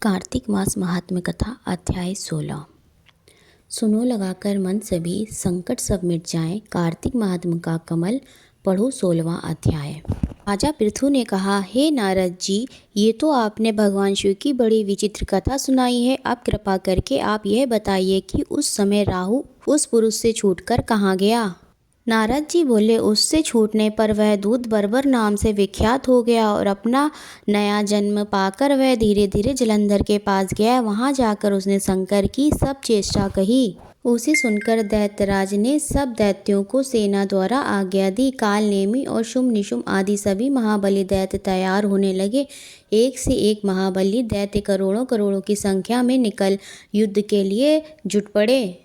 कार्तिक मास महात्म्य कथा अध्याय 16। सुनो लगाकर मन सभी, संकट सब मिट जाएं। कार्तिक महात्म्य का कमल पढ़ो 16वां अध्याय। राजा पृथु ने कहा, हे नारद जी, ये तो आपने भगवान शिव की बड़ी विचित्र कथा सुनाई है। अब कृपा करके आप यह बताइए कि उस समय राहु उस पुरुष से छूटकर कहाँ गया। नारद जी बोले, उससे छूटने पर वह दूत बर्बर नाम से विख्यात हो गया और अपना नया जन्म पाकर वह धीरे धीरे जलंधर के पास गया। वहां जाकर उसने शंकर की सब चेष्टा कही। उसे सुनकर दैत्यराज ने सब दैत्यों को सेना द्वारा आज्ञा दी। काल नेमी और शुंभ निशुंभ आदि सभी महाबली दैत्य तैयार होने लगे। एक से एक महाबली दैत्य करोड़ों करोड़ों की संख्या में निकल युद्ध के लिए जुट पड़े।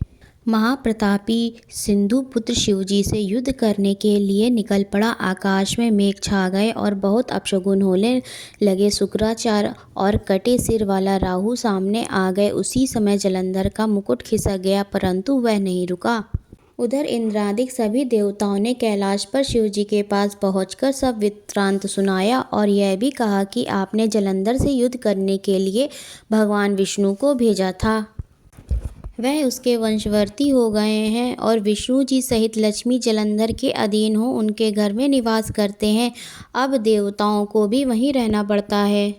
महाप्रतापी सिंधुपुत्र शिवजी से युद्ध करने के लिए निकल पड़ा। आकाश में मेघ छा गए और बहुत अपशगुन होने लगे। शुक्राचार्य और कटे सिर वाला राहु सामने आ गए। उसी समय जलंधर का मुकुट खिसक गया, परंतु वह नहीं रुका। उधर इंद्रादिक सभी देवताओं ने कैलाश पर शिवजी के पास पहुंचकर सब वृत्तांत सुनाया और यह भी कहा कि आपने जलंधर से युद्ध करने के लिए भगवान विष्णु को भेजा था। वह उसके वंशवर्ती हो गए हैं और विष्णु जी सहित लक्ष्मी जलंधर के अधीन हो उनके घर में निवास करते हैं। अब देवताओं को भी वहीं रहना पड़ता है।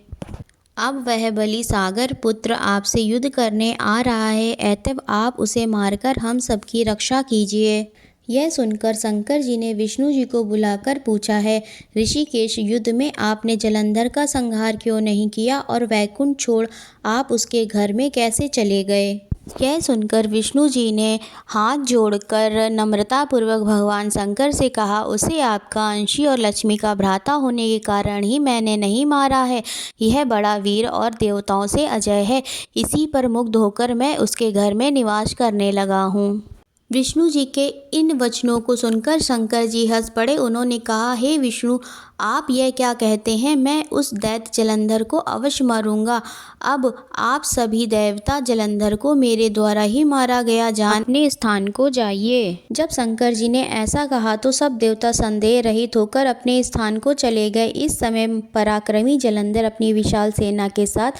अब वह बलि सागर पुत्र आपसे युद्ध करने आ रहा है, अतएव आप उसे मारकर हम सबकी रक्षा कीजिए। यह सुनकर शंकर जी ने विष्णु जी को बुलाकर पूछा है, ऋषिकेश युद्ध में आपने जलंधर का संहार क्यों नहीं किया और वैकुंठ छोड़ आप उसके घर में कैसे चले गए। यह सुनकर विष्णु जी ने हाथ जोड़कर नम्रतापूर्वक भगवान शंकर से कहा, उसे आपका अंशी और लक्ष्मी का भ्राता होने के कारण ही मैंने नहीं मारा है। यह बड़ा वीर और देवताओं से अजय है। इसी पर मुग्ध होकर मैं उसके घर में निवास करने लगा हूँ। विष्णु जी के इन वचनों को सुनकर शंकर जी हंस पड़े। उन्होंने कहा, हे विष्णु, आप यह क्या कहते हैं। मैं उस दैत्य जलंधर को अवश्य मारूंगा। अब आप सभी देवता जलंधर को मेरे द्वारा ही मारा गया जान अपने स्थान को जाइए। जब शंकर जी ने ऐसा कहा तो सब देवता संदेह रहित होकर अपने स्थान को चले गए। इस समय पराक्रमी जलंधर अपनी विशाल सेना के साथ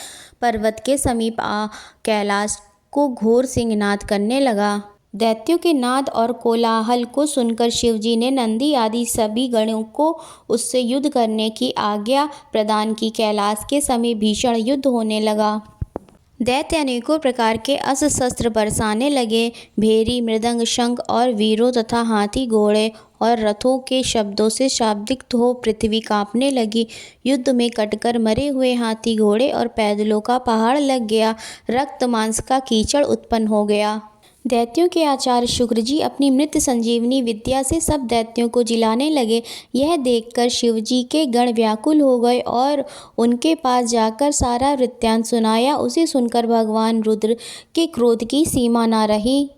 पर्वत के समीप आ कैलाश को घोर सिंहनाद करने लगा। दैत्यों के नाद और कोलाहल को सुनकर शिवजी ने नंदी आदि सभी गणों को उससे युद्ध करने की आज्ञा प्रदान की। कैलाश के समीप भीषण युद्ध होने लगा। दैत्य अनेकों प्रकार के अस्त्र शस्त्र बरसाने लगे। भेरी, मृदंग, शंख और वीरों तथा हाथी, घोड़े और रथों के शब्दों से शाब्दिक हो पृथ्वी कांपने लगी। युद्ध में कटकर मरे हुए हाथी, घोड़े और पैदलों का पहाड़ लग गया। रक्त मांस का कीचड़ उत्पन्न हो गया। दैत्यों के आचार्य शुक्र जी अपनी मृत संजीवनी विद्या से सब दैत्यों को जिलाने लगे। यह देखकर शिवजी के गण व्याकुल हो गए और उनके पास जाकर सारा वृत्तांत सुनाया। उसे सुनकर भगवान रुद्र के क्रोध की सीमा न रही।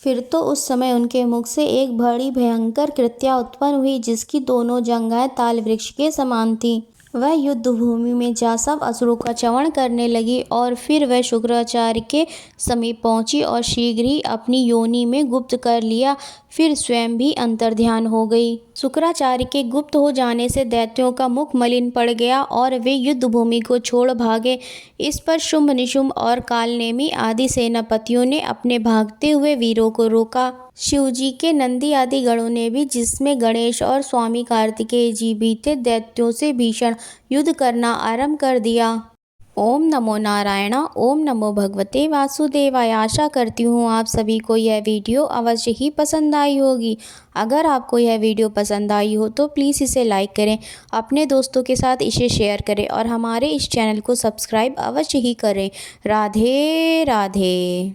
फिर तो उस समय उनके मुख से एक बड़ी भयंकर कृत्या उत्पन्न हुई, जिसकी दोनों जंघाएं ताल वृक्ष के समान थीं। वह युद्ध भूमि में जा सब असुरों का चवन करने लगी और फिर वह शुक्राचार्य के समीप पहुंची और शीघ्र ही अपनी योनि में गुप्त कर लिया। फिर स्वयं भी अंतर्ध्यान हो गई। शुक्राचार्य के गुप्त हो जाने से दैत्यों का मुख मलिन पड़ गया और वे युद्ध भूमि को छोड़ भागे। इस पर शुंभ निशुंभ और कालनेमी आदि सेनापतियों ने अपने भागते हुए वीरों को रोका। शिवजी के नंदी आदि गणों ने भी, जिसमें गणेश और स्वामी कार्तिकेय जी भी थे, दैत्यों से भीषण युद्ध करना आरंभ कर दिया। ओम नमो नारायण। ओम नमो भगवते वासुदेवाय। आशा करती हूँ आप सभी को यह वीडियो अवश्य ही पसंद आई होगी। अगर आपको यह वीडियो पसंद आई हो तो प्लीज़ इसे लाइक करें, अपने दोस्तों के साथ इसे शेयर करें और हमारे इस चैनल को सब्सक्राइब अवश्य ही करें। राधे राधे।